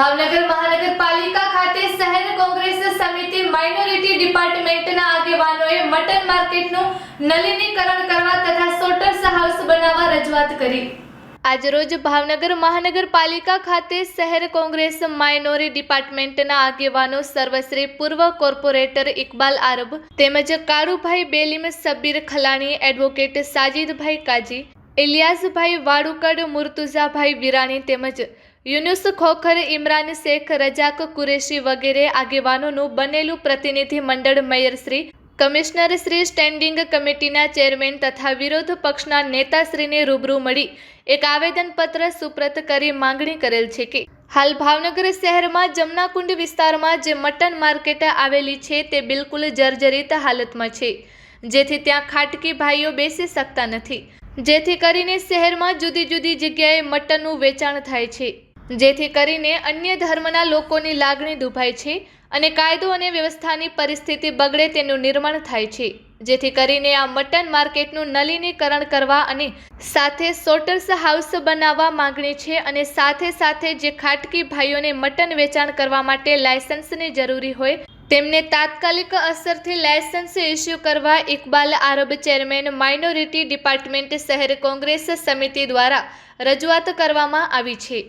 ભાવનગર મહાનગરપાલિકા ખાતે શહેર કોંગ્રેસ સમિતિ માઇનોરિટી ડિપાર્ટમેન્ટના આગેવાનોએ મટન માર્કેટનું નલિનીકરણ કરવા તથા સોટર્સ હાઉસ બનાવવા રજૂઆત કરી। આજરોજ ભાવનગર મહાનગરપાલિકા ખાતે શહેર કોંગ્રેસ માઇનોરિટી ડિપાર્ટમેન્ટના આગેવાનો સર્વશ્રી પૂર્વ કોર્પોરેટર ઇકબાલ આરબ તેમજ કાળુભાઈ બેલીમ, સબીર ખલાણી, એડવોકેટ સાજીદભાઈ કાજી, ઇલિયાસભાઈ વાડુકડ, મુર્તુઝાભાઈ વિરાણી તેમજ યુનુસ ખોખર, ઇમરાન શેખ, રજાક કુરેશી વગેરે આગેવાનોનું બનેલું પ્રતિનિધિ મંડળ મેયરશ્રી, કમિશનરશ્રી, સ્ટેન્ડિંગ કમિટીના ચેરમેન તથા વિરોધ પક્ષના નેતાશ્રીને રૂબરૂ મળી એક આવેદનપત્ર સુપ્રત કરી માંગણી કરેલ છે કે હાલ ભાવનગર શહેરમાં જમનાકુંડ વિસ્તારમાં જે મટન માર્કેટ આવેલી છે તે બિલકુલ જર્જરિત હાલતમાં છે, જેથી ત્યાં ખાટકી ભાઈઓ બેસી શકતા નથી, જેથી કરીને શહેરમાં જુદી જુદી જગ્યાએ મટનનું વેચાણ થાય છે, જેથી કરીને અન્ય ધર્મના લોકોની લાગણી દુભાય છે અને કાયદો અને વ્યવસ્થાની પરિસ્થિતિ બગડે તેનું નિર્માણ થાય છે, જેથી કરીને આ મટન માર્કેટનું નલિનીકરણ કરવા અને સાથે સોટર્સ હાઉસ બનાવવા માંગણી છે અને સાથે સાથે જે ખાટકી ભાઈઓને મટન વેચાણ કરવા માટે લાયસન્સની જરૂરી હોય તેમને તાત્કાલિક અસરથી લાયસન્સ ઇસ્યુ કરવા ઇકબાલ આરબ, ચેરમેન માઇનોરિટી ડિપાર્ટમેન્ટ, શહેર કોંગ્રેસ સમિતિ દ્વારા રજૂઆત કરવામાં આવી છે।